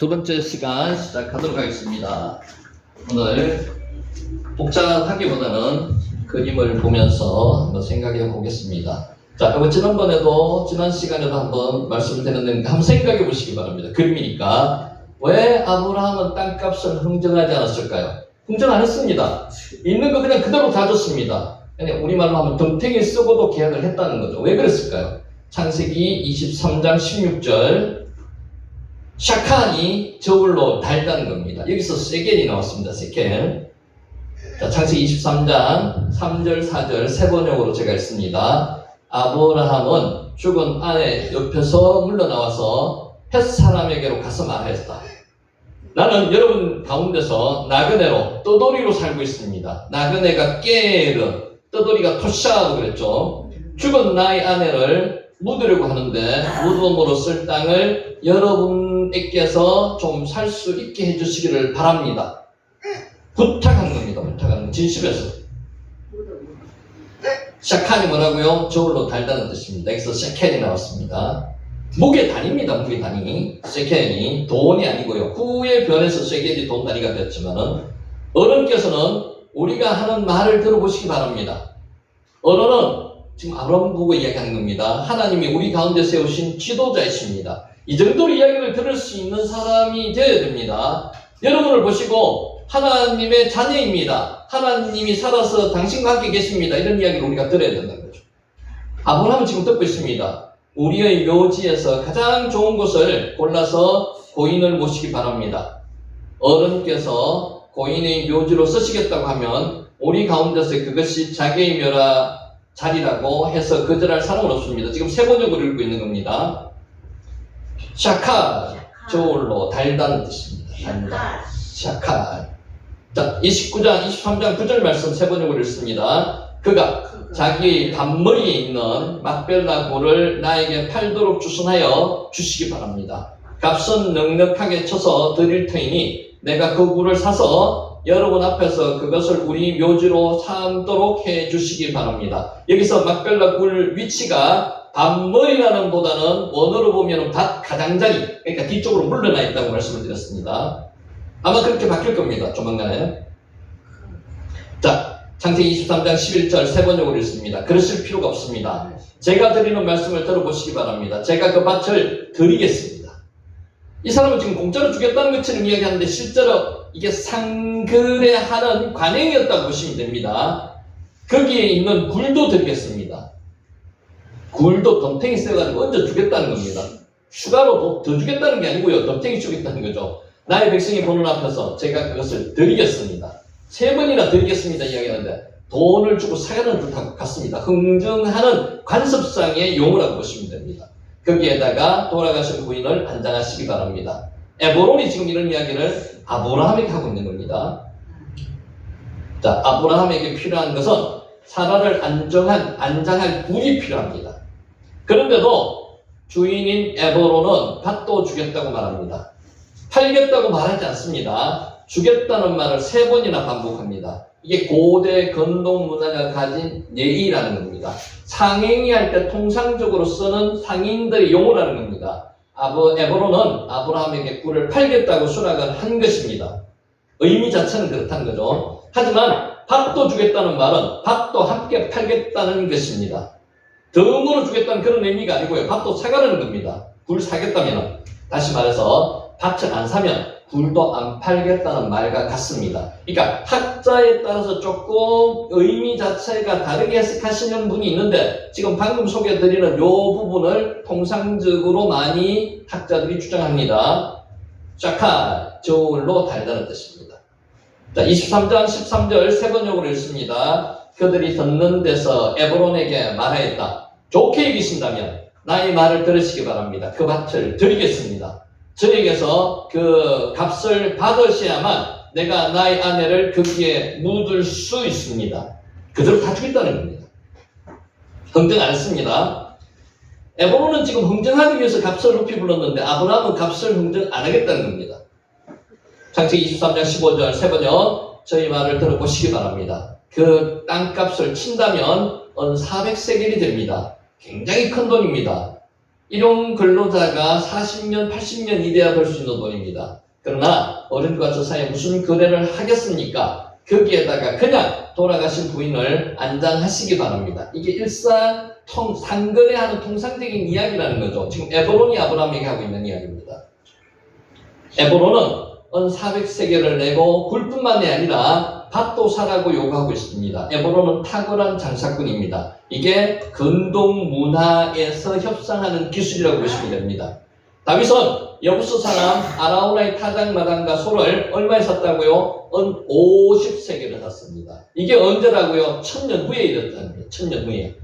두 번째 시간 시작하도록 하겠습니다. 오늘 복잡하기보다는 그림을 보면서 한번 생각해 보겠습니다. 자, 지난 시간에도 한번 말씀드렸는데 한번 생각해 보시기 바랍니다. 그림이니까. 왜 아브라함은 땅값을 흥정하지 않았을까요? 흥정 안 했습니다. 있는 거 그냥 그대로 다 줬습니다. 그냥 우리말로 하면 덤탱이 쓰고도 계약을 했다는 거죠. 왜 그랬을까요? 창세기 23장 16절 샤칸이 저울로 달다는 겁니다. 여기서 세겔이 나왔습니다. 세겔. 자, 창세기 23장 3절 4절 세 번역으로 제가 읽습니다. 아브라함은 죽은 아내 옆에서 물러나와서 헷 사람에게로 가서 말하였다. 나는 여러분 가운데서 나그네로 떠돌이로 살고 있습니다. 나그네가 깨르, 떠돌이가 토샤라고 그랬죠. 죽은 나의 아내를 묻으려고 하는데 무덤으로 쓸 땅을 여러분께서 좀 살 수 있게 해주시기를 바랍니다. 부탁한 겁니다. 부탁하는 진심에서. 샤칸이 뭐라고요? 저울로 달다는 뜻입니다. 여기서 샤켄이 나왔습니다. 무게 단위입니다. 무게 단위. 샤켄이 돈이 아니고요. 후에 변해서 샤켄이 돈 단위가 되었지만은 어른께서는 우리가 하는 말을 들어보시기 바랍니다. 어른은 지금 아브라함 보고 이야기하는 겁니다. 하나님이 우리 가운데 세우신 지도자이십니다. 이 정도로 이야기를 들을 수 있는 사람이 되어야 됩니다. 여러분을 보시고 하나님의 자녀입니다. 하나님이 살아서 당신과 함께 계십니다. 이런 이야기를 우리가 들어야 된다는 거죠. 아브라함은 지금 듣고 있습니다. 우리의 묘지에서 가장 좋은 곳을 골라서 고인을 모시기 바랍니다. 어른께서 고인의 묘지로 쓰시겠다고 하면 우리 가운데서 그것이 자기의 묘라 자리라고 해서 거절할 사람은 없습니다. 지금 세 번역으로 읽고 있는 겁니다. 샤칼, 저울로 달다는 뜻입니다. 달다. 샤칼. 자, 29장, 23장 9절 말씀 세 번역으로 읽습니다. 그가 자기 단머리에 있는 막벨라 굴을 나에게 팔도록 주선하여 주시기 바랍니다. 값은 넉넉하게 쳐서 드릴 테니 내가 그 굴을 사서 여러분 앞에서 그것을 우리 묘지로 삼도록 해 주시기 바랍니다. 여기서 막벨라 굴 위치가 밭머리라는 보다는 원어로 보면 밭 가장자리, 그러니까 뒤쪽으로 물러나 있다고 말씀을 드렸습니다. 아마 그렇게 바뀔 겁니다. 조만간에. 자, 창세기 23장 11절 세 번역으로 읽습니다. 그러실 필요가 없습니다. 제가 드리는 말씀을 들어보시기 바랍니다. 제가 그 밭을 드리겠습니다. 이 사람은 지금 공짜로 주겠다는 것처럼 이야기하는데 실제로 이게 상거래하는 관행이었다고 보시면 됩니다. 거기에 있는 굴도 드리겠습니다. 굴도 덤탱이 써가지고 얹어 주겠다는 겁니다. 추가로 더 주겠다는 게 아니고요. 덤탱이 주겠다는 거죠. 나의 백성이 보는 앞에서 제가 그것을 드리겠습니다. 세 번이나 드리겠습니다 이야기하는데 돈을 주고 사가는 듯하고 같습니다. 흥정하는 관습상의 용어라고 보시면 됩니다. 거기에다가 돌아가신 부인을 안장하시기 바랍니다. 에브론이 지금 이런 이야기를 아브라함에게 하고 있는 겁니다. 자, 아브라함에게 필요한 것은 사라를 안장할 굴이 필요합니다. 그런데도 주인인 에브론은 밭도 주겠다고 말합니다. 팔겠다고 말하지 않습니다. 주겠다는 말을 세 번이나 반복합니다. 이게 고대 건동 문화가 가진 예의라는 겁니다. 상행위 할 때 통상적으로 쓰는 상인들의 용어라는 겁니다. 에브론은 아브라함에게 굴을 팔겠다고 수락을 한 것입니다. 의미 자체는 그렇다는 거죠. 하지만 밭도 주겠다는 말은 밭도 함께 팔겠다는 것입니다. 덤으로 주겠다는 그런 의미가 아니고요. 밭도 사가라는 겁니다. 굴 사겠다면, 다시 말해서 밭을 안 사면 굴도 안 팔겠다는 말과 같습니다. 그러니까 학자에 따라서 조금 의미 자체가 다르게 해석하시는 분이 있는데 지금 방금 소개해드리는 이 부분을 통상적으로 많이 학자들이 주장합니다. 샤칼, 저울로 달다는 뜻입니다. 자, 23장 13절 세 번역으로 읽습니다. 그들이 듣는 데서 에브론에게 말하였다. 좋게 여기신다면 나의 말을 들으시기 바랍니다. 그 밭을 드리겠습니다. 저에게서 그 값을 받으셔야만 내가 나의 아내를 거기에 묻을 수 있습니다. 그대로 다 주겠다는 겁니다. 흥정 안 했습니다. 에브론은 지금 흥정하기 위해서 값을 높이 불렀는데 아브라함은 값을 흥정 안 하겠다는 겁니다. 창세기 23장 15절 세 번역 저희 말을 들어보시기 바랍니다. 그 땅값을 친다면 400세겔이 됩니다. 굉장히 큰 돈입니다. 일용 근로자가 40년, 80년 일해야 벌 수 있는 돈입니다. 그러나 어른과 저 사이에 무슨 거래를 하겠습니까? 거기에다가 그냥 돌아가신 부인을 안장하시기 바랍니다. 이게 상거래하는 통상적인 이야기라는 거죠. 지금 에브론이 아브라함에게 하고 있는 이야기입니다. 에브론은 은 400세겔을 내고 굴뿐만이 아니라 밭도 사라고 요구하고 있습니다. 에브론은 탁월한 장사꾼입니다. 이게 근동 문화에서 협상하는 기술이라고 보시면 됩니다. 다윗은 여부스 사람 아라우나의 타작마당과 소를 얼마에 샀다고요? 은 50세겔을 샀습니다. 이게 언제라고요? 1000년 후에 이랬다는 거예요. 1000년 후에.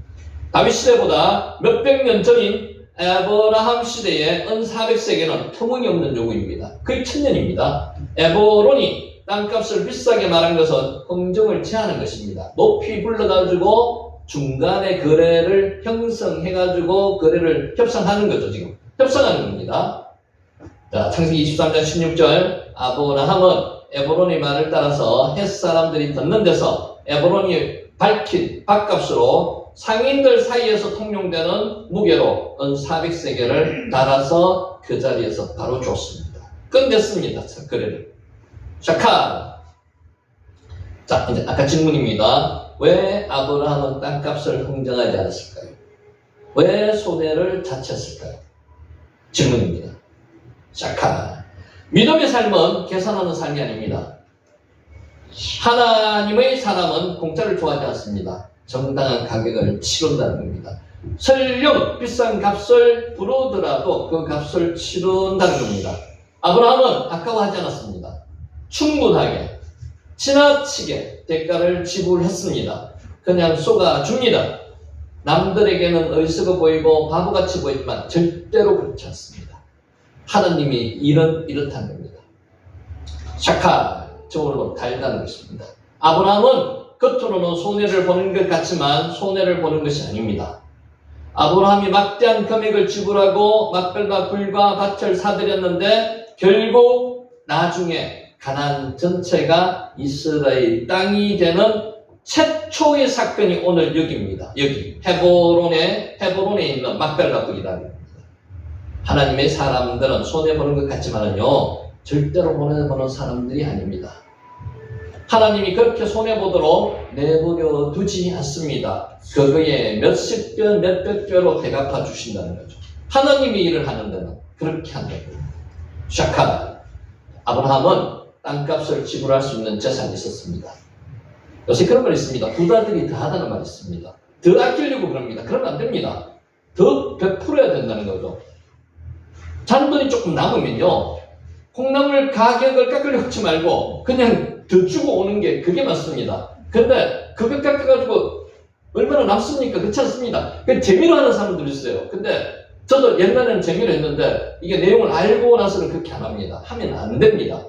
다윗 시대보다 몇백 년 전인 에브라함 시대의 은 400세겔은 터무니없는 요구입니다. 거의 1000년입니다. 에브론이 땅값을 비싸게 말한 것은 흥정을 제한한 것입니다. 높이 불러가지고 중간에 거래를 형성해가지고 거래를 협상하는 거죠. 지금 협상하는 겁니다. 자, 창세기 23장 16절 아브라함은 에브론의 말을 따라서 헷 사람들이 듣는 데서 에브론이 밝힌 밥값으로 상인들 사이에서 통용되는 무게로 은 400세겔을 달아서 그 자리에서 바로 줬습니다. 끝냈습니다. 거래를. 샤칼. 자, 이제 아까 질문입니다. 왜 아브라함은 땅값을 흥정하지 않았을까요? 왜 손해를 자책했을까요? 질문입니다. 샤칼. 믿음의 삶은 계산하는 삶이 아닙니다. 하나님의 사람은 공짜를 좋아하지 않습니다. 정당한 가격을 치른다는 겁니다. 설령 비싼 값을 부르더라도 그 값을 치른다는 겁니다. 아브라함은 아까워하지 않았습니다. 충분하게, 지나치게 대가를 지불했습니다. 그냥 쏘아줍니다. 남들에게는 어리석어 보이고 바보같이 보이지만 절대로 그렇지 않습니다. 하나님이 이렇다는 겁니다. 샤칼, 저울로 달다는 것입니다. 아브라함은 겉으로는 손해를 보는 것 같지만 손해를 보는 것이 아닙니다. 아브라함이 막대한 금액을 지불하고 막별과 굴과 밭을 사들였는데 결국 나중에 가나안 전체가 이스라엘 땅이 되는 최초의 사건이 오늘 여기입니다. 여기 헤브론에 있는 막별과 굴이라는 겁니다. 하나님의 사람들은 손해보는 것 같지만은요 절대로 손해보는 사람들이 아닙니다. 하나님이 그렇게 손해보도록 내버려 두지 않습니다. 그거에 몇십 배, 몇백 배로 대갚아 주신다는 거죠. 하나님이 일을 하는 데는 그렇게 한다는 거예요. 샤칼. 아브라함은 땅값을 지불할 수 있는 재산이 있었습니다. 요새 그런 말 있습니다. 부자들이 더 하다는 말이 있습니다. 더 아끼려고 그럽니다. 그러면 안 됩니다. 더 베풀어야 된다는 거죠. 잔돈이 조금 남으면요. 콩나물 가격을 깎으려고 하지 말고 그냥 더 주고 오는 게 그게 맞습니다. 근데 그거 깎아가지고 얼마나 남습니까? 그렇지 않습니다. 그 재미로 하는 사람들이 있어요. 근데 저도 옛날에는 재미로 했는데 이게 내용을 알고 나서는 그렇게 안 합니다. 하면 안 됩니다.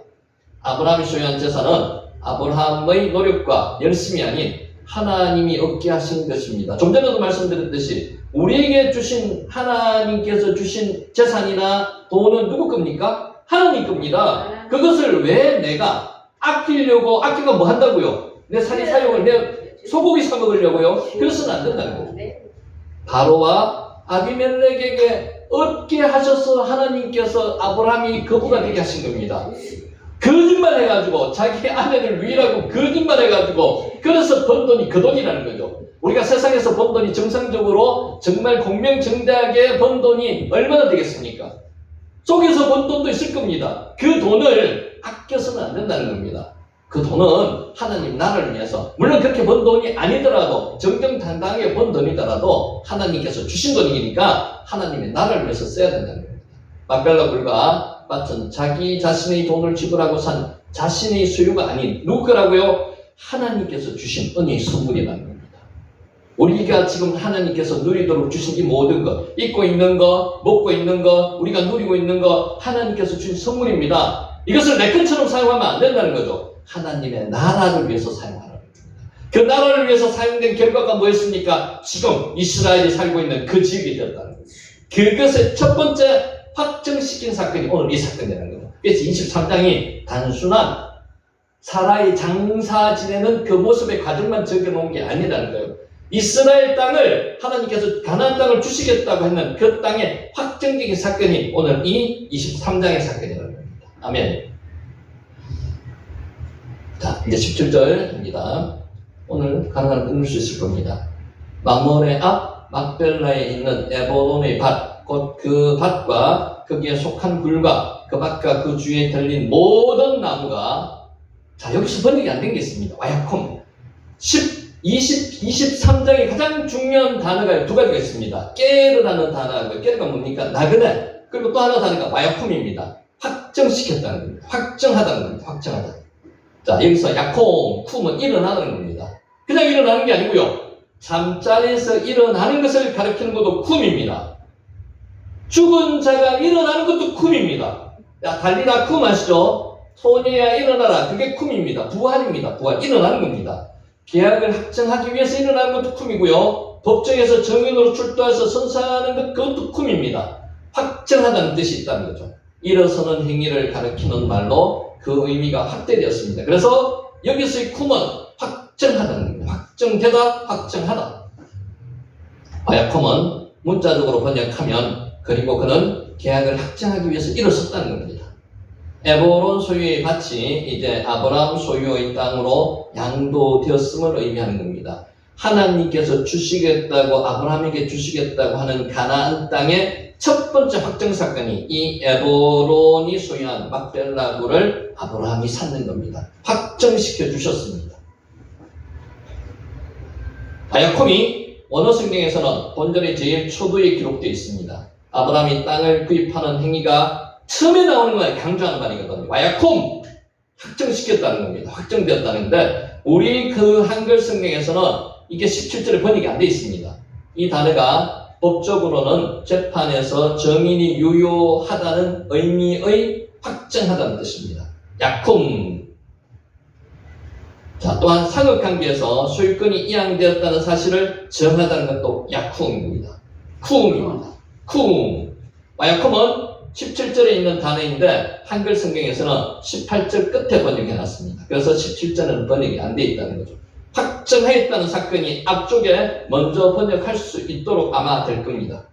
아브라함이 소유한 재산은 아브라함의 노력과 열심이 아닌 하나님이 얻게 하신 것입니다. 좀 전에도 말씀드렸듯이 우리에게 주신 하나님께서 주신 재산이나 돈은 누구 겁니까? 하나님 겁니다. 그것을 왜 내가 아끼가 뭐 한다고요? 내 살이 사용을 내 소고기 사 먹으려고요? 그래서는 안 된다는 거죠. 바로와 아비멜렉에게 얻게 하셔서 하나님께서 아브라함이 거부가 되게 하신 겁니다. 거짓말 해가지고 자기 아내를 위라고 거짓말 해가지고 그래서 번 돈이 그 돈이라는 거죠. 우리가 세상에서 번 돈이 정상적으로 정말 공명정대하게 번 돈이 얼마나 되겠습니까? 속에서 번 돈도 있을 겁니다. 그 돈을 아껴서는 안 된다는 겁니다. 그 돈은 하나님 나라를 위해서 물론 그렇게 번 돈이 아니더라도 정정당당하게 번 돈이더라도 하나님께서 주신 돈이니까 하나님의 나라를 위해서 써야 된다는 겁니다. 막벨라 굴과 밭은 자기 자신의 돈을 지불하고 산 자신의 소유가 아닌 누구 거라고요? 하나님께서 주신 은혜의 선물이라는 겁니다. 우리가 지금 하나님께서 누리도록 주신 이 모든 것, 입고 있는 것, 먹고 있는 것, 우리가 누리고 있는 것 하나님께서 주신 선물입니다. 이것을 내 것처럼 사용하면 안 된다는 거죠. 하나님의 나라를 위해서 사용하라는 겁니다. 그 나라를 위해서 사용된 결과가 뭐였습니까? 지금 이스라엘이 살고 있는 그 지역이 되었다는 거죠. 그것의 첫 번째 확정시킨 사건이 오늘 이 사건이라는 거죠. 그래서 23장이 단순한 사라의 장사 지내는 그 모습의 과정만 적여놓은 게 아니라는 거예요. 이스라엘 땅을 하나님께서 가나안 땅을 주시겠다고 했는 그 땅의 확정적인 사건이 오늘 이 23장의 사건이라는 겁니다. 아멘. 자, 이제 17절입니다. 오늘 가능한 끊을 수 있을 겁니다. 막몬의 앞 막벨라에 있는 에보론의 밭, 곧 그 밭과 거기에 속한 굴과 그 밭과 그 주위에 달린 모든 나무가, 자, 여기서 번역이 안 된 게 있습니다. 와야콤. 23장의 가장 중요한 단어가 두 가지가 있습니다. 깨르라는 단어가, 깨르가 뭡니까? 나그네. 그리고 또 하나 단어가 와야콤입니다. 확정시켰다는 겁니다. 확정하다는 겁니다. 확정하다. 자, 여기서 야콤, 쿰은 일어나는 겁니다. 그냥 일어나는 게 아니고요. 잠자리에서 일어나는 것을 가리키는 것도 쿰입니다. 죽은 자가 일어나는 것도 쿰입니다. 야, 달리라 쿰 아시죠? 소녀야 일어나라. 그게 쿰입니다. 부활입니다. 부활. 일어나는 겁니다. 계약을 확정하기 위해서 일어나는 것도 쿰이고요. 법정에서 정인으로 출두해서 선사하는 것, 그것도 쿰입니다. 확정하다는 뜻이 있다는 거죠. 일어서는 행위를 가리키는 말로 그 의미가 확대되었습니다. 그래서 여기서의 쿰은 확정하다는 겁니다. 확정되다, 확정하다. 와야콤은 문자적으로 번역하면 그리고 그는 계약을 확정하기 위해서 일어섰다는 겁니다. 에보론 소유의 밭이 이제 아브라함 소유의 땅으로 양도되었음을 의미하는 겁니다. 하나님께서 주시겠다고, 아브라함에게 주시겠다고 하는 가나안 땅의 첫 번째 확정 사건이 이 에보론이 소유한 막벨라굴을 아브라함이 샀는 겁니다. 확정시켜 주셨습니다. 야콤이 원어 성경에서는 본절의 제일 초두에 기록되어 있습니다. 아브라함이 땅을 구입하는 행위가 처음에 나오는 거에 강조하는 말이거든요. 와야콤! 확정시켰다는 겁니다. 확정되었다는데, 우리 그 한글 성경에서는 이게 17절에 번역이 안 되어 있습니다. 이 단어가 법적으로는 재판에서 정인이 유효하다는 의미의 확정하다는 뜻입니다. 야콤. 자, 또한 상업관계에서 소유권이 이양되었다는 사실을 정하다는 것도 야쿵입니다. 쿵입니다. 쿵. 와야콤은 17절에 있는 단어인데 한글 성경에서는 18절 끝에 번역해놨습니다. 그래서 17절은 번역이 안 돼 있다는 거죠. 확정하였다는 사건이 앞쪽에 먼저 번역할 수 있도록 아마 될 겁니다.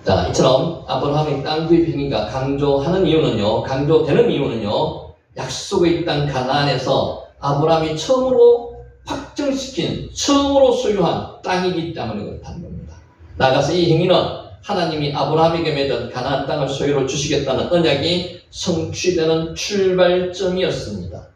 자, 이처럼 아브라함의 땅 구입 행위가 강조되는 이유는요, 약속의 땅 가나안에서 아브라함이 처음으로 확정시킨, 처음으로 소유한 땅이기 때문에 그렇다는 겁니다. 나아가서 이 행위는 하나님이 아브라함에게 맺은 가나안 땅을 소유로 주시겠다는 언약이 성취되는 출발점이었습니다.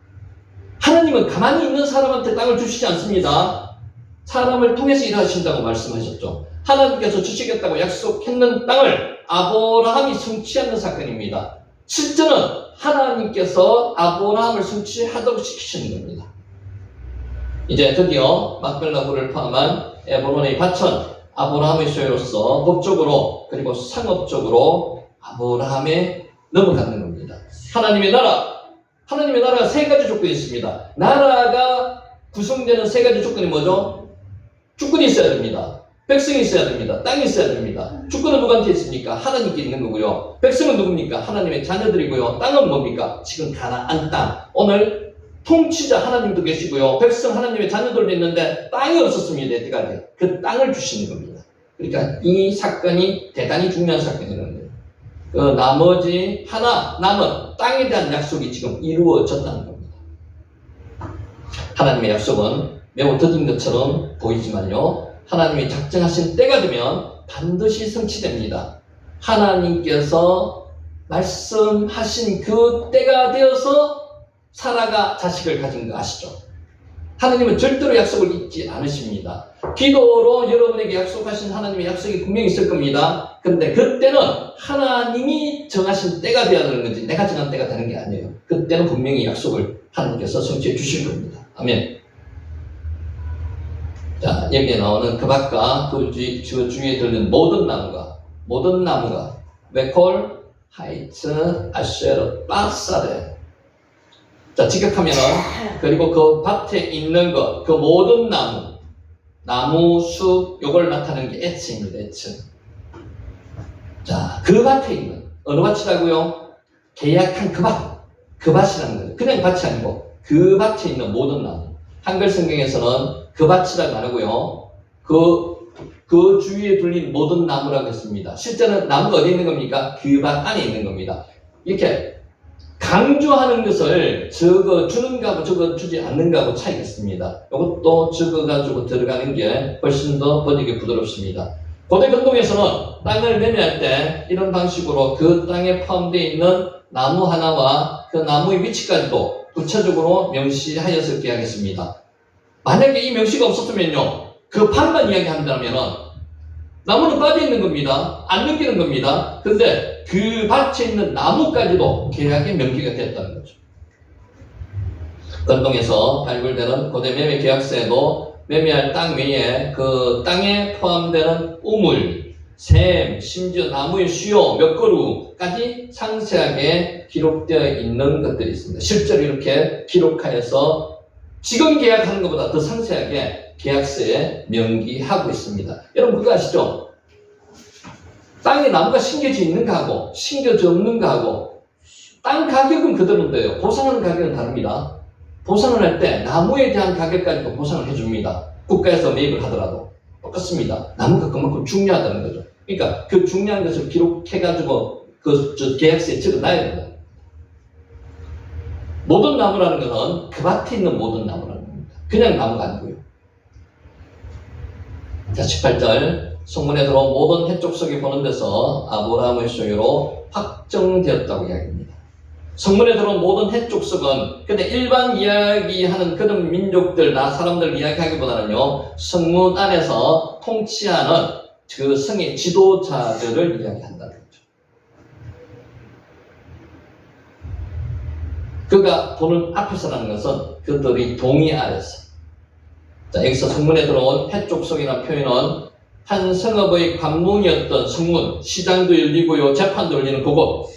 하나님은 가만히 있는 사람한테 땅을 주시지 않습니다. 사람을 통해서 일하신다고 말씀하셨죠. 하나님께서 주시겠다고 약속했는 땅을 아브라함이 성취하는 사건입니다. 실제는 하나님께서 아브라함을 성취하도록 시키시는 겁니다. 이제 드디어 막벨라굴을 포함한 에브론의 밭은 아브라함의 소유로서 법적으로 그리고 상업적으로 아브라함에 넘어가는 겁니다. 하나님의 나라가 세 가지 조건이 있습니다. 나라가 구성되는 세 가지 조건이 뭐죠? 주권이 있어야 됩니다. 백성이 있어야 됩니다. 땅이 있어야 됩니다. 주권은 누구한테 있습니까? 하나님께 있는 거고요. 백성은 누굽니까? 하나님의 자녀들이고요. 땅은 뭡니까? 지금 가나안 땅. 오늘 통치자 하나님도 계시고요. 백성 하나님의 자녀들도 있는데 땅이 없었습니다. 여태까지. 그 땅을 주시는 겁니다. 그러니까 이 사건이 대단히 중요한 사건이라는 거예요. 그 나머지 하나 남은 땅에 대한 약속이 지금 이루어졌다는 겁니다. 하나님의 약속은 매우 더딘 것처럼 보이지만요, 하나님이 작정하신 때가 되면 반드시 성취됩니다. 하나님께서 말씀하신 그 때가 되어서 사라가 자식을 가진 거 아시죠? 하나님은 절대로 약속을 잊지 않으십니다. 기도로 여러분에게 약속하신 하나님의 약속이 분명히 있을 겁니다. 근데 그때는 하나님이 정하신 때가 되어야 되는 건지 내가 정한 때가 되는 게 아니에요. 그때는 분명히 약속을 하나님께서 성취해 주실 겁니다. 아멘. 자, 여기에 나오는 그 밭과 그 주위에 들는 모든 나무가 메콜, 하이츠, 아쉐르, 바사레. 자, 직역하면은, 그리고 그 밭에 있는 것, 그 모든 나무, 숲, 요걸 나타내는 게 에츠입니다, 에츠. 자, 그 밭에 있는, 어느 밭이라고요? 계약한 그 밭이라는 거예요. 그냥 밭이 아니고, 그 밭에 있는 모든 나무. 한글 성경에서는 그 밭이라고 안 하고요. 그 주위에 둘린 모든 나무라고 했습니다. 실제는 나무가 어디 있는 겁니까? 그 밭 안에 있는 겁니다. 이렇게 강조하는 것을 저거 주는 거하고 저거 주지 않는 거하고 차이가 있습니다. 이것도 적어가지고 들어가는 게 훨씬 더 번역이 부드럽습니다. 고대 근동에서는 땅을 매매할 때 이런 방식으로 그 땅에 포함되어 있는 나무 하나와 그 나무의 위치까지도 구체적으로 명시하여서 계약했습니다. 만약에 이 명시가 없었으면요, 그 밭만 이야기한다면 나무는 빠져 있는 겁니다. 안 넘기는 겁니다. 근데 그 밭에 있는 나무까지도 계약의 명기가 됐다는 거죠. 근동에서 발굴되는 고대 매매 계약서에도 매매할 땅 외에 그 땅에 포함되는 우물, 샘, 심지어 나무의 수요, 몇 그루까지 상세하게 기록되어 있는 것들이 있습니다. 실제로 이렇게 기록하여서 지금 계약하는 것보다 더 상세하게 계약서에 명기하고 있습니다. 여러분 그거 아시죠? 땅에 나무가 심겨져 있는 거하고 심겨져 없는 거하고 땅 가격은 그대로인데요. 보상하는 가격은 다릅니다. 보상을 할 때 나무에 대한 가격까지도 보상을 해줍니다. 국가에서 매입을 하더라도 똑같습니다. 나무가 그만큼 중요하다는 거죠. 그러니까 그 중요한 것을 기록해가지고 그 계약서에 적어놔야 됩니다. 모든 나무라는 것은 그 밭에 있는 모든 나무라는 겁니다. 그냥 나무가 아니고요. 자, 18절 성문에 들어온 모든 해족속이 보는 데서 아브라함의 소유로 확정되었다고 이야기합니다. 성문에 들어온 모든 해족속은 근데 일반 이야기하는 그런 민족들나 사람들 이야기하기보다는요, 성문 안에서 통치하는 그 성의 지도자들을 이야기한다는 거죠. 그가 보는 앞에서라는 것은 그들의 동의 아래서. 자, 여기서 성문에 들어온 해족속이라는 표현은 한 성읍의 관문이었던 성문, 시장도 열리고요, 재판도 열리는 그곳,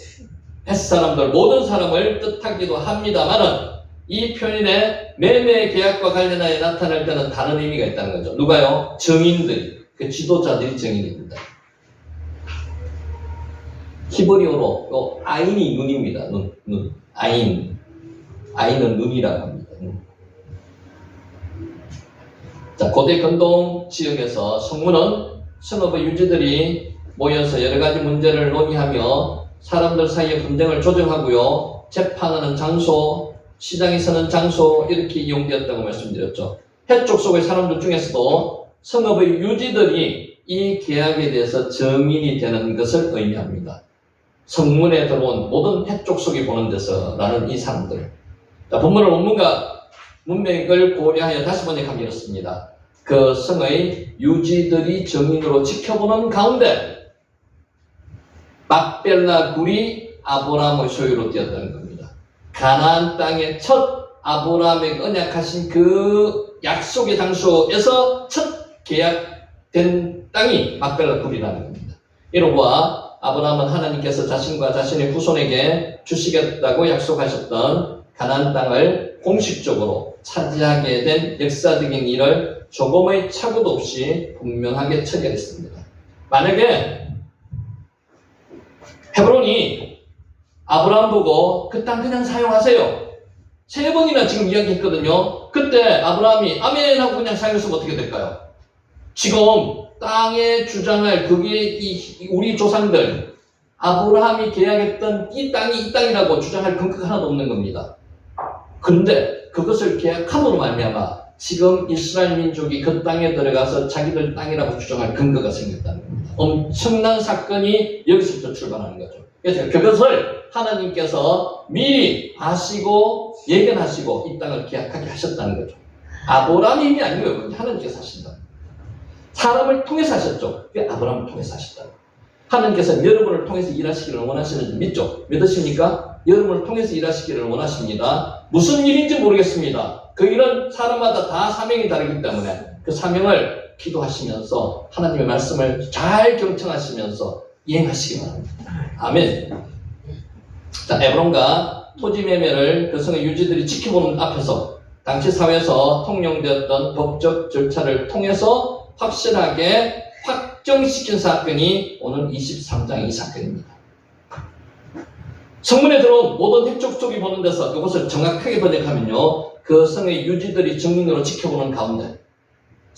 햇사람들 모든 사람을 뜻하기도 합니다만은 이 표현에 매매 계약과 관련하여 나타날 때는 다른 의미가 있다는 거죠. 누가요? 정인들, 그 지도자들이 정인입니다. 히브리어로 아인이 눈입니다. 눈. 아인은 눈이라고 합니다. 자, 고대 근동 지역에서 성문은 성읍의 유지들이 모여서 여러 가지 문제를 논의하며 사람들 사이의 분쟁을 조정하고요, 재판하는 장소, 시장에 서는 장소 이렇게 이용되었다고 말씀드렸죠. 해족 속의 사람들 중에서도 성읍의 유지들이 이 계약에 대해서 정인이 되는 것을 의미합니다. 성문에 들어온 모든 해족 속이 보는 데서라는 이 사람들. 자, 본문을 원문과 문맥을 고려하여 다시 번역하면 이렇습니다. 그 성의 유지들이 정인으로 지켜보는 가운데 막벨라 굴이 아브라함의 소유로 되었다는 겁니다. 가나안 땅의 첫 아브라함에게 언약하신 그 약속의 장소에서 첫 계약된 땅이 막벨라 굴이라는 겁니다. 이로부아 아브라함은 하나님께서 자신과 자신의 후손에게 주시겠다고 약속하셨던 가나안 땅을 공식적으로 차지하게 된 역사적인 일을 조금의 착오도 없이 분명하게 처리했습니다. 만약에 헤브론이 아브라함 보고 그 땅 그냥 사용하세요, 3번이나 지금 이야기했거든요. 그때 아브라함이 아멘 하고 그냥 사용했으면 어떻게 될까요? 지금 땅에 주장할 그게 우리 조상들 아브라함이 계약했던 이 땅이 이 땅이라고 주장할 근거가 하나도 없는 겁니다. 그런데 그것을 계약함으로 말미암아 지금 이스라엘 민족이 그 땅에 들어가서 자기들 땅이라고 주장할 근거가 생겼다는 겁니다. 엄청난 사건이 여기서부터 출발하는 거죠. 그래서 그것을 하나님께서 미리 아시고 예견하시고 이 땅을 계약하게 하셨다는 거죠. 아브라함이 아니고요, 하나님께서 하신다. 사람을 통해서 하셨죠. 그게 아브라함을 통해서 하셨다. 하나님께서 여러분을 통해서 일하시기를 원하시는지 믿죠? 믿으십니까? 여러분을 통해서 일하시기를 원하십니다. 무슨 일인지 모르겠습니다. 그 일은 사람마다 다 사명이 다르기 때문에 그 사명을 기도하시면서 하나님의 말씀을 잘 경청하시면서 이행하시기 바랍니다. 아멘. 자, 에브론과 토지 매매를 그 성의 유지들이 지켜보는 앞에서 당시 사회에서 통용되었던 법적 절차를 통해서 확실하게 확정시킨 사건이 오늘 23장 이 사건입니다. 성문에 들어온 모든 해족 속이 보는 데서 이것을 정확하게 번역하면요, 그 성의 유지들이 정인으로 지켜보는 가운데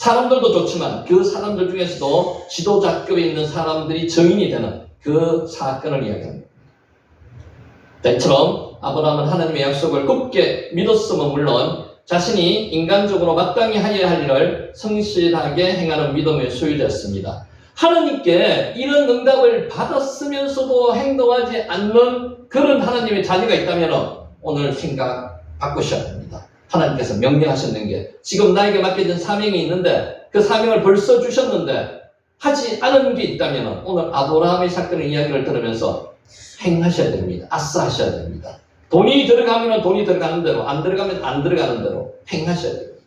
사람들도 좋지만 그 사람들 중에서도 지도자급에 있는 사람들이 증인이 되는 그 사건을 이야기합니다. 이처럼 아브라함은 하나님의 약속을 굳게 믿었으면 물론 자신이 인간적으로 마땅히 하여야 할 일을 성실하게 행하는 믿음의 소유자였습니다. 하나님께 이런 응답을 받았으면서도 행동하지 않는 그런 하나님의 자녀가 있다면 오늘 생각 바꾸셔야 됩니다. 하나님께서 명령하셨는 게 지금 나에게 맡겨진 사명이 있는데 그 사명을 벌써 주셨는데 하지 않은 게 있다면 오늘 아브라함의 사건의 이야기를 들으면서 행하셔야 됩니다. 아싸 하셔야 됩니다. 돈이 들어가면 돈이 들어가는 대로, 안 들어가면 안 들어가는 대로 행하셔야 됩니다.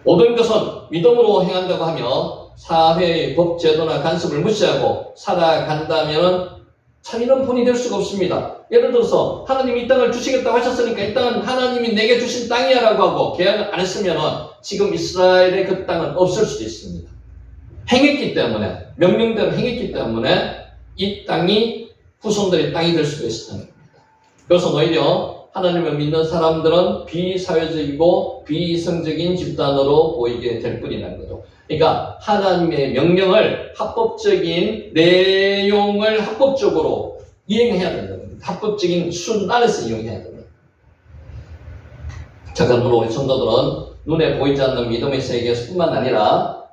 모든 것은 믿음으로 행한다고 하며 사회의 법, 제도나 간섭을 무시하고 살아간다면 참이런 본이 될 수가 없습니다. 예를 들어서 하나님이 이 땅을 주시겠다고 하셨으니까 이 땅은 하나님이 내게 주신 땅이야 라고 하고 계약을 안 했으면 지금 이스라엘의 그 땅은 없을 수도 있습니다. 행했기 때문에, 명령대로 행했기 때문에 이 땅이 후손들의 땅이 될 수도 있다는 겁니다. 그래서 오히려 하나님을 믿는 사람들은 비사회적이고 비이성적인 집단으로 보이게 될 뿐이라는 거죠. 그러니까 하나님의 명령을 합법적인 내용을 합법적으로 이행해야 된다는 겁니다. 합법적인 순 안에서 이용해야 됩니다. 자, 그러므로 우리 성도들은 눈에 보이지 않는 믿음의 세계에서뿐만 아니라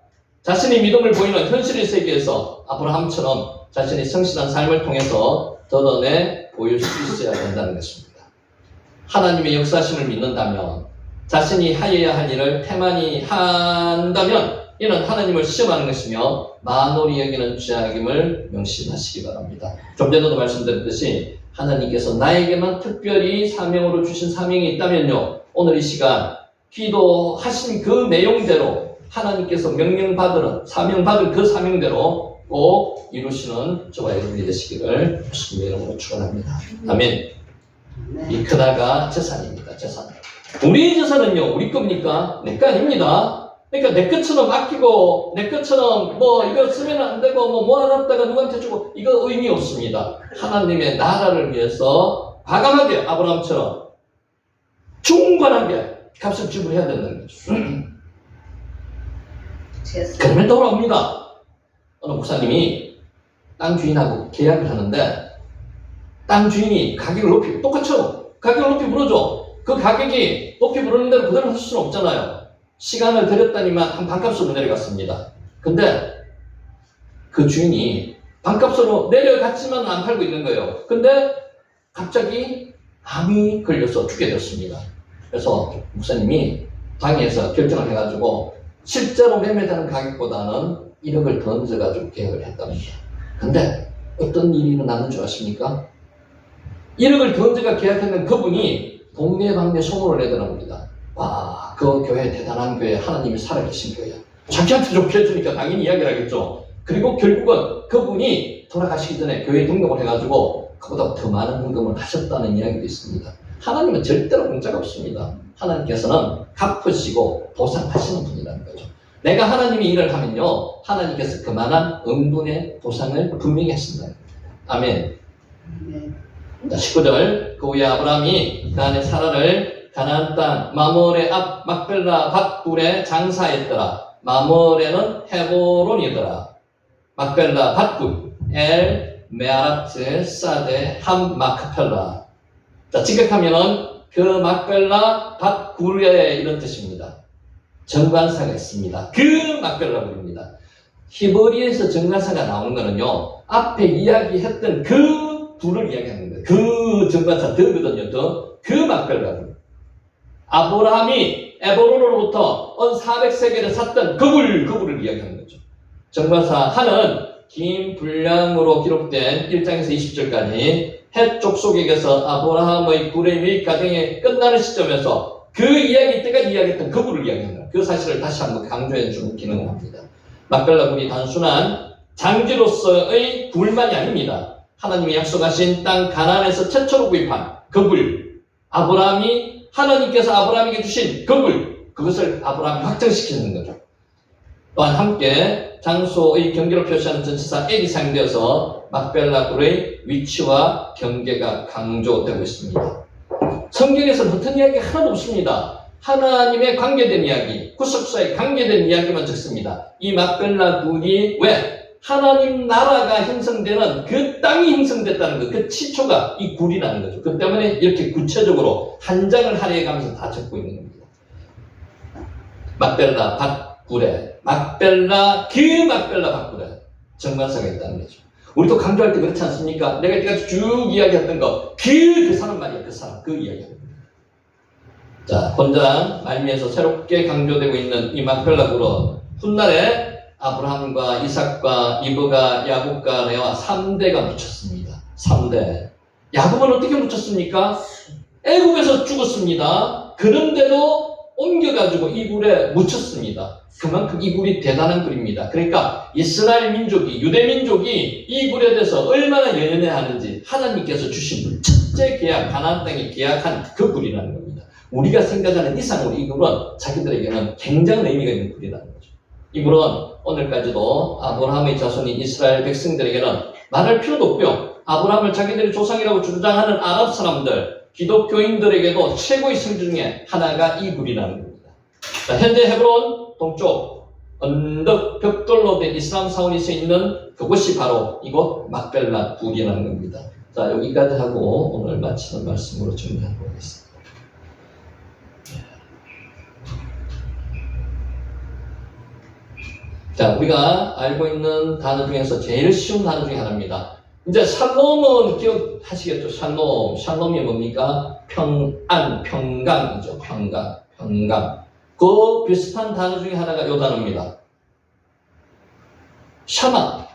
자신의 믿음을 보이는 현실의 세계에서 아브라함처럼 자신의 성실한 삶을 통해서 드러내 보일 수 있어야 된다는 것입니다. 하나님의 역사심을 믿는다면 자신이 하여야 할 일을 태만히 한다면 이는 하나님을 시험하는 것이며 만홀히 여기는 죄악임을 명심하시기 바랍니다. 좀 전에도 말씀드렸듯이 하나님께서 나에게만 특별히 사명으로 주신 사명이 있다면요, 오늘 이 시간 기도하신 그 내용대로 하나님께서 사명받을 그 사명대로 꼭 이루시는 저와 여러분이 되시기를 예수님의 이름으로 축원합니다. 아멘. 이 크다가 재산입니다. 재산. 우리 재산은요, 우리 겁니까? 내 거 아닙니다. 그러니까 내 것처럼 아끼고 내 것처럼 뭐 이거 쓰면 안 되고 뭐 모아놨다가 누구한테 주고 이거 의미 없습니다. 하나님의 나라를 위해서 과감하게 아브라함처럼 중관하게 값을 지불해야 된다는 거죠. 그러면 돌아옵니다. 어느 목사님이 땅 주인하고 계약을 하는데 땅 주인이 가격을 높이, 똑같죠? 가격을 높이 물어줘. 그 가격이 높이 부르는 대로 그대로 할 수는 없잖아요. 시간을 들였다니만 한 반값으로 내려갔습니다. 근데 그 주인이 반값으로 내려갔지만 안 팔고 있는 거예요. 근데 갑자기 암이 걸려서 죽게 됐습니다. 그래서 목사님이 당에서 결정을 해가지고 실제로 매매되는 가격보다는 1억을 더 얹어가지고 계약을 했답니다. 근데 어떤 일이 일어나는 줄 아십니까? 1억을 더 얹어가 계약했는 그분이 동네방네 소문을 내더랍니다. 와, 그 교회 대단한 교회, 하나님이 살아계신 교회야. 자기한테 좋게 해주니까 당연히 이야기를 하겠죠. 그리고 결국은 그분이 돌아가시기 전에 교회에 등록을 해가지고 그보다 더 많은 헌금을 하셨다는 이야기도 있습니다. 하나님은 절대로 공짜가 없습니다. 하나님께서는 갚으시고 보상하시는 분이라는 거죠. 내가 하나님이 일을 하면요, 하나님께서 그만한 응분의 보상을 분명히 하신다. 아멘. 자, 19절. 그 후에 아브라함이 그 안에 사라를 가나안 땅 마므레 앞 막벨라 밭굴에 장사했더라. 마므레는 헤브론이더라. 막벨라 밭굴 엘 메아라트 사데 함 마크펠라. 자, 직역하면은 그 막벨라 밭굴에 이런 뜻입니다. 정관사가 있습니다. 그 막벨라 굴입니다. 히브리에서 정관사가 나오는 거는요, 앞에 이야기했던 그 둘을 이야기하는 거예요. 그 정관사 더거든요. 그 막벨라 굴. 아브라함이 에브론으로부터 언 400세겔을 샀던 그 굴을 이야기하는 거죠. 정관사 하는 긴 분량으로 기록된 1장에서 20절까지 헷 족속에게서 아브라함의 굴의 매입 과정이 끝나는 시점에서 그 이야기 때까지 이야기했던 그 굴을 이야기합니다. 그 사실을 다시 한번 강조해 주는 기능을 합니다. 막벨라 굴이 단순한 장지로서의 굴만이 아닙니다. 하나님이 약속하신 땅 가나안에서 최초로 구입한 그 굴, 아브라함이 하나님께서 아브라함에게 주신 그 굴, 그것을 아브라함이 확정시키는 거죠. 또한 함께 장소의 경계를 표시하는 전치사 L이 사용되어서 막벨라 굴의 위치와 경계가 강조되고 있습니다. 성경에서는 어떤 이야기가 하나도 없습니다. 하나님의 관계된 이야기, 구속사에 관계된 이야기만 적습니다. 이 막벨라 굴이 왜? 하나님 나라가 형성되는 그 땅이 형성됐다는 것, 그 치초가 이 굴이라는 거죠. 그 때문에 이렇게 구체적으로 한 장을 할애해 가면서 다 적고 있는 겁니다. 막벨라 밭굴에, 막벨라 밭굴에 정관사가 있다는 거죠. 우리도 강조할 때 그렇지 않습니까? 내가 이때까지 쭉 이야기했던 거, 그 사람 말이야, 그 사람, 그 이야기입니다. 자, 본장 말미에서 새롭게 강조되고 있는 이 막벨라 굴은 훗날에 아브라함과 이삭과 이브가 야곱과 레아 3대가 묻혔습니다. 3대. 야곱은 어떻게 묻혔습니까? 애굽에서 죽었습니다. 그런데도 옮겨가지고 이 굴에 묻혔습니다. 그만큼 이 굴이 대단한 굴입니다. 그러니까 이스라엘 민족이, 유대 민족이 이 굴에 대해서 얼마나 연연해하는지 하나님께서 주신 첫째 계약, 가나안 땅에 계약한 그 굴이라는 겁니다. 우리가 생각하는 이상으로 이 굴은 자기들에게는 굉장한 의미가 있는 굴이라는 거죠. 이 굴은 오늘까지도 아브라함의 자손인 이스라엘 백성들에게는 말할 필요도 없고요. 아브라함을 자기들의 조상이라고 주장하는 아랍 사람들, 기독교인들에게도 최고의 성지 중에 하나가 이 굴이라는 겁니다. 자, 현재 헤브론 동쪽 언덕 벽돌로 된 이슬람 사원이 서 있는 그곳이 바로 이곳 막벨라 굴이라는 겁니다. 자, 여기까지 하고 오늘 마치는 말씀으로 정리하도록 하겠습니다. 자, 우리가 알고 있는 단어 중에서 제일 쉬운 단어 중에 하나입니다. 이제 샬롬은 기억하시겠죠? 샬롬이 뭡니까? 평안, 평강이죠. 평강. 그 비슷한 단어 중에 하나가 이 단어입니다. 샤마,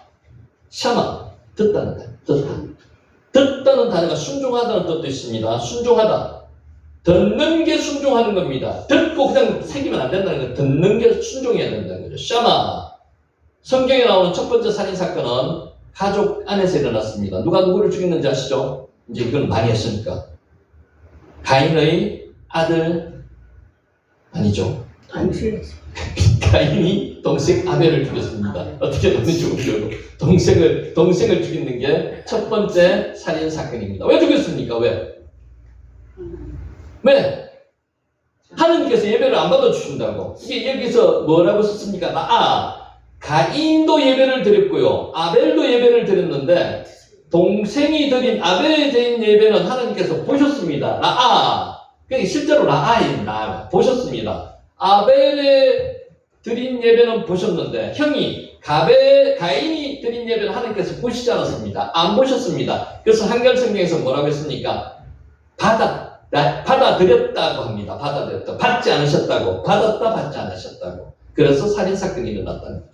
듣다는 단어. 듣다는 단어가 순종하다는 뜻도 있습니다. 순종하다. 듣는 게 순종하는 겁니다. 듣고 그냥 새기면 안 된다는 거예요. 듣는 게 순종해야 된다는 거죠. 샤마. 성경에 나오는 첫 번째 살인사건은 가족 안에서 일어났습니다. 누가 누구를 죽였는지 아시죠? 이제 이건 많이 했으니까. 가인의 아들, 아니죠. 가인이 동생 아벨을 죽였습니다. 어떻게 됐는지 모르고 동생을 죽이는 게 첫 번째 살인사건입니다. 왜 죽였습니까? 왜? 하나님께서 예배를 안 받아주신다고. 이게 여기서 뭐라고 썼습니까? 가인도 예배를 드렸고요. 아벨도 예배를 드렸는데 동생이 드린 아벨에 드린 예배는 하나님께서 보셨습니다. 그러니까 실제로 라아입니다. 보셨습니다. 아벨에 드린 예배는 보셨는데 형이 가인이 드린 예배는 하나님께서 보시지 않았습니다. 안 보셨습니다. 그래서 한글 성경에서 뭐라고 했습니까? 받아들였다고 합니다. 받아들였다. 받지 않으셨다고. 받았다, 받지 않으셨다고. 그래서 살인사건이 일어났다는 거죠.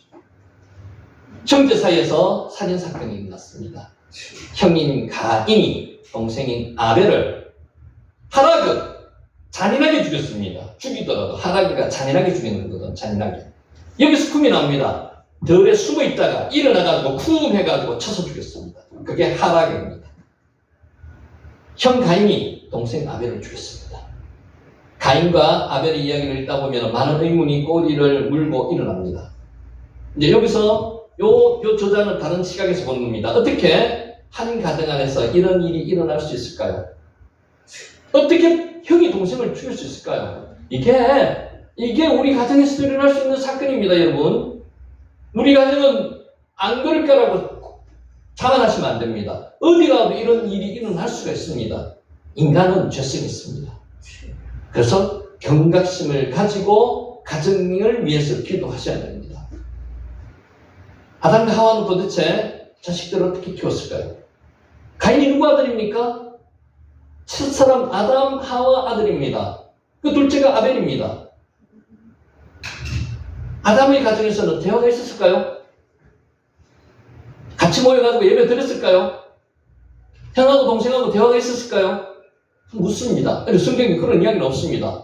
형제 사이에서 살인사건이 일어났습니다. 형인 가인이 동생인 아벨을 잔인하게 죽였습니다. 죽이더라도 하라기가 잔인하게 죽이는 거거든. 잔인하게. 여기서 쿰이 나옵니다. 들에 숨어 있다가 일어나가지고 쿵 해가지고 쳐서 죽였습니다. 그게 하락입니다. 형 가인이 동생 아벨을 죽였습니다. 가인과 아벨의 이야기를 읽다 보면 많은 의문이 꼬리를 물고 일어납니다. 이제 여기서 요 저자는 다른 시각에서 보는 겁니다. 어떻게 한 가정 안에서 이런 일이 일어날 수 있을까요? 어떻게 형이 동생을 죽일 수 있을까요? 이게 우리 가정에서도 일어날 수 있는 사건입니다, 여러분. 우리 가정은 안 그럴 거라고 자만하시면 안 됩니다. 어디라도 이런 일이 일어날 수가 있습니다. 인간은 죄성이 있습니다. 그래서 경각심을 가지고 가정을 위해서 기도하셔야 됩니다. 아담과 하와는 도대체 자식들을 어떻게 키웠을까요? 가인이 누구 아들입니까? 첫사람 아담, 하와 아들입니다. 그 둘째가 아벨입니다. 아담의 가정에서는 대화가 있었을까요? 같이 모여가지고 예배 드렸을까요? 형하고 동생하고 대화가 있었을까요? 묻습니다. 성경에 그런 이야기는 없습니다.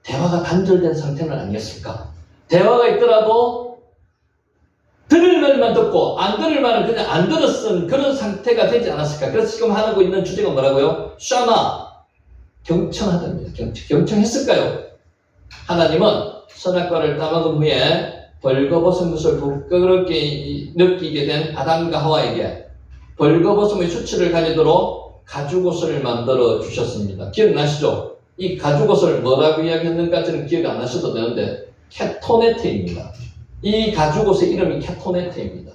대화가 단절된 상태는 아니었을까? 대화가 있더라도 들을 말만 듣고 안 들을 말은 그냥 안 들었은 그런 상태가 되지 않았을까? 그래서 지금 하고 있는 주제가 뭐라고요? 샤마, 경청하답니다. 경청했을까요? 하나님은 선악과를 따먹은 후에 벌거벗은 것을 부끄럽게 느끼게 된 아담과 하와에게 벌거벗음의 수치를 가지도록 가죽옷을 만들어 주셨습니다. 기억나시죠? 이 가죽옷을 뭐라고 이야기했는가지는 기억이 안 나셔도 되는데 케토네트입니다. 이 가죽옷의 이름이 케토네트입니다.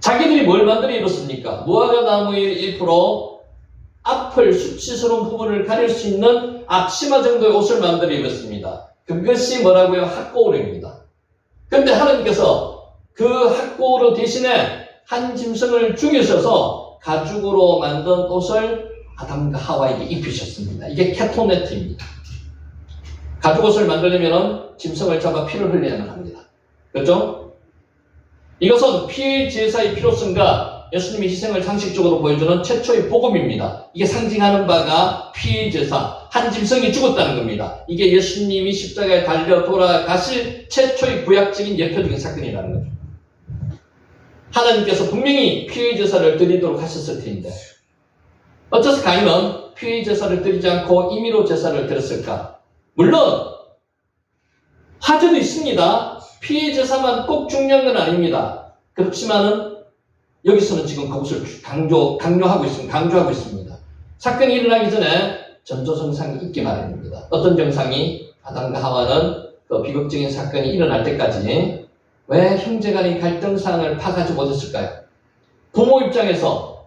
자기들이 뭘 만들어 입었습니까? 무화과 나무의 1% 앞을 수치스러운 부분을 가릴 수 있는 앞치마 정도의 옷을 만들어 입었습니다. 그것이 뭐라고요? 학고우르입니다. 그런데 하나님께서 그 학고우르 대신에 한 짐승을 죽이셔서 가죽으로 만든 옷을 아담과 하와에게 입히셨습니다. 이게 케토네트입니다. 가죽옷을 만들려면 짐승을 잡아 피를 흘려야만 합니다. 그렇죠? 이것은 피의 제사의 필요성과 예수님의 희생을 상식적으로 보여주는 최초의 복음입니다. 이게 상징하는 바가 피의 제사, 한 짐승이 죽었다는 겁니다. 이게 예수님이 십자가에 달려 돌아가실 최초의 구약적인 예표적인 사건이라는 거죠. 하나님께서 분명히 피의 제사를 드리도록 하셨을 텐데 어째서 가인은 피의 제사를 드리지 않고 임의로 제사를 드렸을까? 물론 화제도 있습니다. 피의 제사만 꼭 중요한 건 아닙니다. 그렇지만은 여기서는 지금 그것을 강조하고 있습니다. 사건이 일어나기 전에 전조정상이 있기 마련입니다. 어떤 정상이? 아담과 하와는 그 비극적인 사건이 일어날 때까지 왜 형제간의 갈등사항을 파가지 못했을까요? 부모 입장에서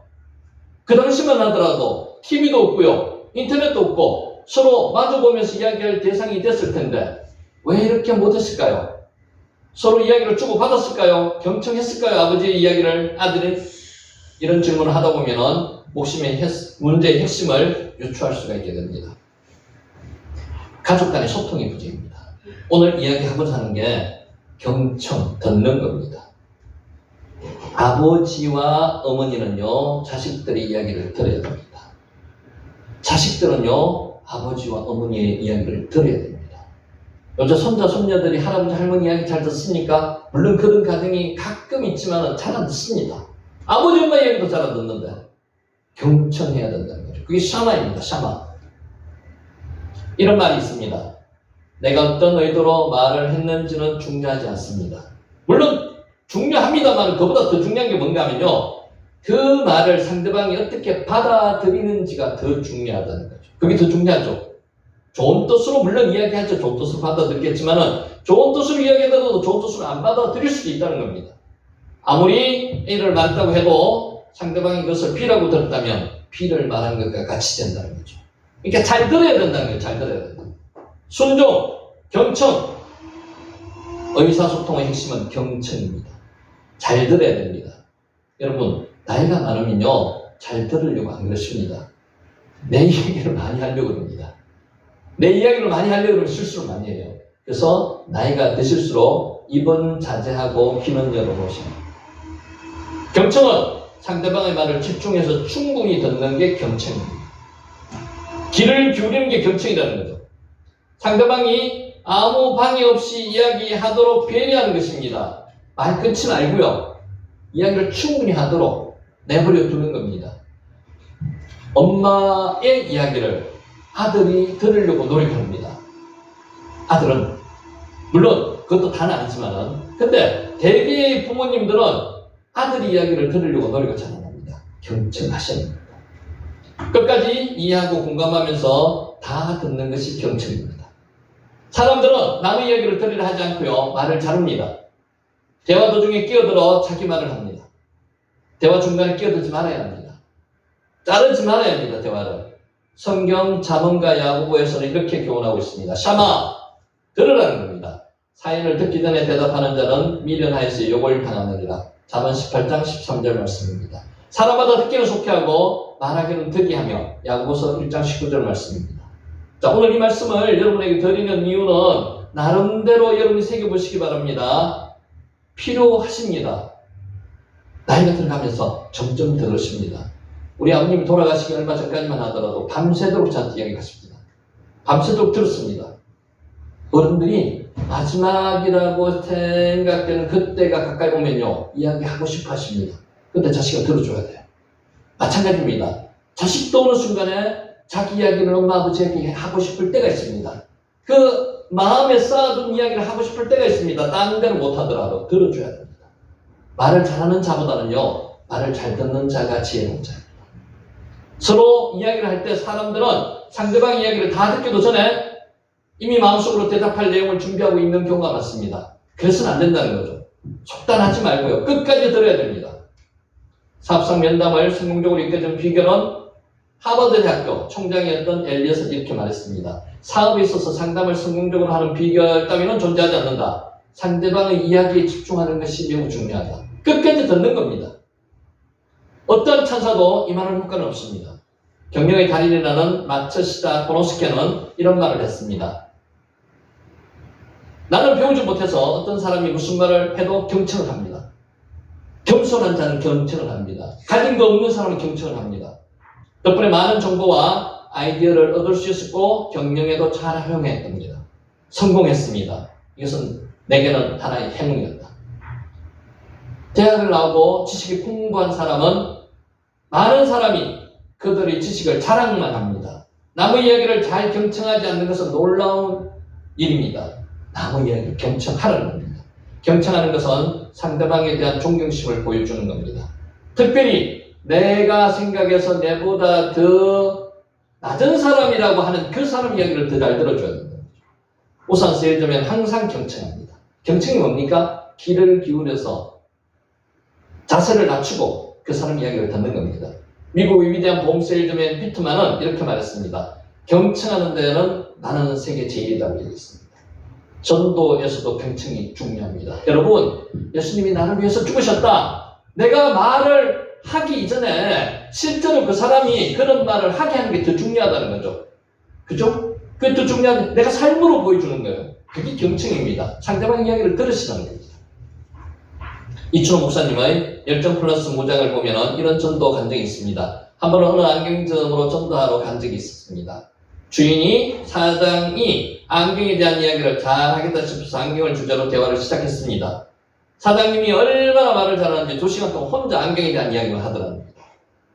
그 당시만 하더라도 TV도 없고요, 인터넷도 없고 서로 마주보면서 이야기할 대상이 됐을 텐데 왜 이렇게 못했을까요? 서로 이야기를 주고받았을까요? 경청했을까요? 아버지의 이야기를 아들이? 이런 질문을 하다 보면은 문제의 핵심을 유추할 수가 있게 됩니다. 가족 간의 소통이 부재입니다. 오늘 이야기하고자 하는 게 경청, 듣는 겁니다. 아버지와 어머니는요, 자식들의 이야기를 들어야 됩니다. 자식들은요, 아버지와 어머니의 이야기를 들어야 됩니다. 요즘 손자, 손녀들이 할아버지, 할머니 이야기 잘 듣습니까? 물론 그런 가정이 가끔 있지만 잘 안 듣습니다. 아버지, 엄마 이야기도 잘 안 듣는데 경청해야 된다는 거죠. 그게 샤마입니다. 샤마. 이런 말이 있습니다. 내가 어떤 의도로 말을 했는지는 중요하지 않습니다. 물론 중요합니다만 그보다 더 중요한 게 뭔가 하면요, 그 말을 상대방이 어떻게 받아들이는지가 더 중요하다는 거죠. 그게 더 중요하죠. 좋은 뜻으로 물론 이야기하죠. 좋은 뜻으로 받아들이겠지만은 좋은 뜻으로 이야기하더라도 좋은 뜻으로 안 받아들일 수도 있다는 겁니다. 아무리 A를 말했다고 해도 상대방이 그것을 B라고 들었다면 B를 말한 것과 같이 된다는 거죠. 그러니까 잘 들어야 된다는 거예요. 잘 들어야 된다. 순종, 경청. 의사소통의 핵심은 경청입니다. 잘 들어야 됩니다. 여러분, 나이가 많으면요, 잘 들으려고 안 그러십니다. 내 이야기를 많이 하려고 합니다. 내 이야기를 많이 하려고 하면 실수를 많이 해요. 그래서 나이가 드실수록 입은 자제하고 귀는 열어보십니다. 경청은 상대방의 말을 집중해서 충분히 듣는 게 경청입니다. 귀를 기울이는 게 경청이라는 거죠. 상대방이 아무 방해 없이 이야기하도록 배려하는 것입니다. 말 끊지 말고요, 이야기를 충분히 하도록 내버려 두는 겁니다. 엄마의 이야기를 아들이 들으려고 노력합니다. 아들은 물론 그것도 다는 아니지만은, 근데 대개의 부모님들은 아들 이야기를 들으려고 노력을 잘 안 합니다. 경청하셔야 됩니다. 끝까지 이해하고 공감하면서 다 듣는 것이 경청입니다. 사람들은 남의 이야기를 들으려 하지 않고요, 말을 자릅니다. 대화 도중에 끼어들어 자기 말을 합니다. 대화 중간에 끼어들지 말아야 합니다. 자르지 말아야 합니다. 대화를. 성경 잠언과 야고보에서는 이렇게 교훈하고 있습니다. 샤마, 들으라는 겁니다. 사연을 듣기 전에 대답하는 자는 미련하여서 욕을 당하느니라. 잠언 18장 13절 말씀입니다. 사람마다 듣기는 속해하고 말하기는 득이하며. 야고보서 1장 19절 말씀입니다. 자, 오늘 이 말씀을 여러분에게 드리는 이유는 나름대로 여러분이 새겨보시기 바랍니다. 필요하십니다. 나이가 들어가면서 점점 들으십니다. 우리 아버님이 돌아가시기 얼마 전까지만 하더라도 밤새도록 저한테 이야기하십니다. 밤새도록 들었습니다. 어른들이 마지막이라고 생각되는 그때가 가까이 오면요, 이야기하고 싶어 하십니다. 근데 자식은 들어줘야 돼요. 마찬가지입니다. 자식도 어느 순간에 자기 이야기를 엄마 아버지에게 하고 싶을 때가 있습니다. 그 마음에 쌓아둔 이야기를 하고 싶을 때가 있습니다. 다른 데는 못하더라도 들어줘야 됩니다. 말을 잘하는 자보다는요, 말을 잘 듣는 자가 지혜로운 자입니다. 서로 이야기를 할 때 사람들은 상대방 이야기를 다 듣기도 전에 이미 마음속으로 대답할 내용을 준비하고 있는 경우가 많습니다. 그래서는 안 된다는 거죠. 속단하지 말고요. 끝까지 들어야 됩니다. 사업상 면담을 성공적으로 이끌어준 비결은 하버드 대학교 총장이었던 엘리엇은 이렇게 말했습니다. 사업에 있어서 상담을 성공적으로 하는 비결 따위는 존재하지 않는다. 상대방의 이야기에 집중하는 것이 매우 중요하다. 끝까지 듣는 겁니다. 어떤 찬사도 이만한 효과는 없습니다. 경영의 달인이라는 마츠시다 고노스케는 이런 말을 했습니다. 나는 배우지 못해서 어떤 사람이 무슨 말을 해도 경청을 합니다. 겸손한 자는 경청을 합니다. 가진 거 없는 사람은 경청을 합니다. 덕분에 많은 정보와 아이디어를 얻을 수 있었고 경영에도 잘 활용했답니다. 성공했습니다. 이것은 내게는 하나의 행운이었다. 대학을 나오고 지식이 풍부한 사람은 많은 사람이 그들의 지식을 자랑만 합니다. 남의 이야기를 잘 경청하지 않는 것은 놀라운 일입니다. 남의 이야기를 경청하라는 겁니다. 경청하는 것은 상대방에 대한 존경심을 보여주는 겁니다. 특별히 내가 생각해서 내보다 더 낮은 사람이라고 하는 그 사람 이야기를 더 잘 들어줘야 됩니다. 우선 세일즈맨 항상 경청합니다. 경청이 뭡니까? 귀를 기울여서 자세를 낮추고 그 사람 이야기를 듣는 겁니다. 미국의 위대한 보험 세일즈맨 피트만은 이렇게 말했습니다. 경청하는 데는 나는 세계 제일이라고 얘기했습니다. 전도에서도 경청이 중요합니다. 여러분, 예수님이 나를 위해서 죽으셨다. 내가 말을 하기 이전에 실제로 그 사람이 그런 말을 하게 하는 게 더 중요하다는 거죠. 그죠? 그게 더 중요한, 내가 삶으로 보여주는 거예요. 그게 경청입니다. 상대방 이야기를 들으시라는 겁니다. 이춘호 목사님의 열정 플러스 모장을 보면 이런 전도 간 적이 있습니다. 한 번은 어느 안경점으로 전도하러 간 적이 있었습니다. 주인이 사장이 안경에 대한 이야기를 잘 하겠다 싶어서 안경을 주제로 대화를 시작했습니다. 사장님이 얼마나 말을 잘하는지 2시간 동안 혼자 안경에 대한 이야기를 하더랍니다.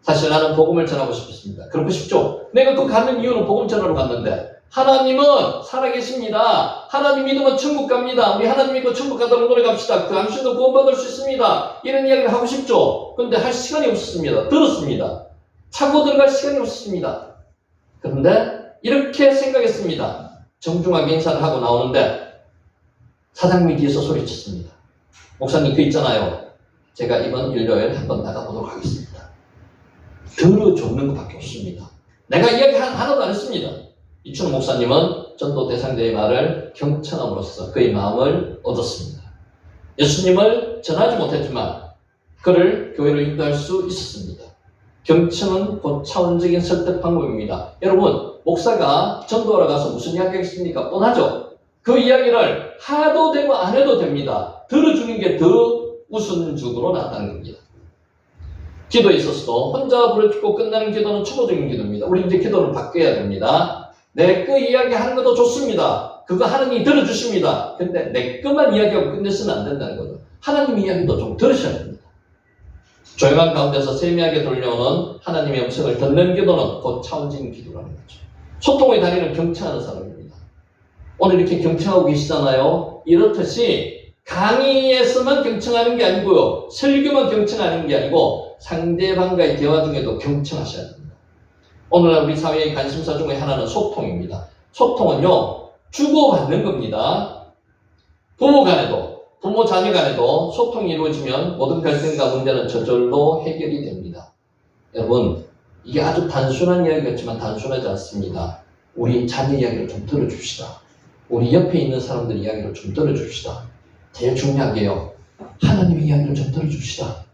사실 나는 복음을 전하고 싶었습니다. 그렇고 싶죠? 내가 그 가는 이유는 복음 전하러 갔는데 하나님은 살아계십니다. 하나님 믿으면 천국 갑니다. 우리 하나님 믿고 천국 가도록 노래 갑시다. 그 당신도 구원받을 수 있습니다. 이런 이야기를 하고 싶죠? 그런데 할 시간이 없었습니다. 들었습니다. 차고 들어갈 시간이 없었습니다. 그런데 이렇게 생각했습니다. 정중하게 인사를 하고 나오는데 사장님이 뒤에서 소리쳤습니다. 목사님 그 있잖아요. 제가 이번 일요일 한번 나가보도록 하겠습니다. 들어줬는 것밖에 없습니다. 내가 이야기 하나도 안 했습니다. 이춘호 목사님은 전도 대상자의 말을 경청함으로써 그의 마음을 얻었습니다. 예수님을 전하지 못했지만 그를 교회로 인도할 수 있었습니다. 경청은 고차원적인 설득 방법입니다. 여러분, 목사가 전도하러 가서 무슨 이야기 하겠습니까? 뻔하죠? 그 이야기를 하도 되고 안 해도 됩니다. 들어주는 게 더 우선적으로 나타나는 겁니다. 기도에 있어서도 혼자 부르짖고 끝나는 기도는 초보적인 기도입니다. 우리 이제 기도를 바뀌어야 됩니다. 내 거 이야기하는 것도 좋습니다. 그거 하나님이 들어주십니다. 근데 내 것만 이야기하고 끝내서는 안 된다는 거죠. 하나님 이야기도 좀 들으셔야 됩니다. 조용한 가운데서 세미하게 돌려오는 하나님의 음성을 듣는 기도는 곧 차원적인 기도라는 거죠. 소통의 달인은 경청하는 사람입니다. 오늘 이렇게 경청하고 계시잖아요. 이렇듯이 강의에서만 경청하는 게 아니고요. 설교만 경청하는 게 아니고 상대방과의 대화 중에도 경청하셔야 됩니다. 오늘날 우리 사회의 관심사 중에 하나는 소통입니다. 소통은요, 주고받는 겁니다. 부모 간에도, 부모 자녀 간에도 소통이 이루어지면 모든 갈등과 문제는 저절로 해결이 됩니다. 여러분, 이게 아주 단순한 이야기 같지만 단순하지 않습니다. 우리 자녀 이야기를 좀 들어줍시다. 우리 옆에 있는 사람들 이야기를 좀 들어줍시다. 제일 중요한 게요, 하나님의 이야기를 좀 들어줍시다.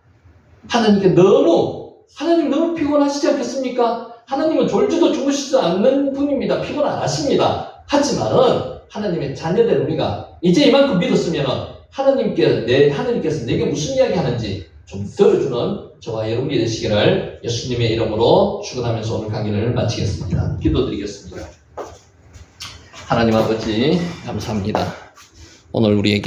하나님 너무 피곤하시지 않겠습니까? 하나님은 졸지도 주무시지 않는 분입니다. 피곤 안 하십니다. 하지만은 하나님의 자녀된 우리가 이제 이만큼 믿었으면은 하나님께서 내게 무슨 이야기 하는지 좀 들어주는 저와 여러분이 되시기를 예수님의 이름으로 축원하면서 오늘 강의를 마치겠습니다. 기도드리겠습니다. 하나님 아버지 감사합니다. 오늘 우리에게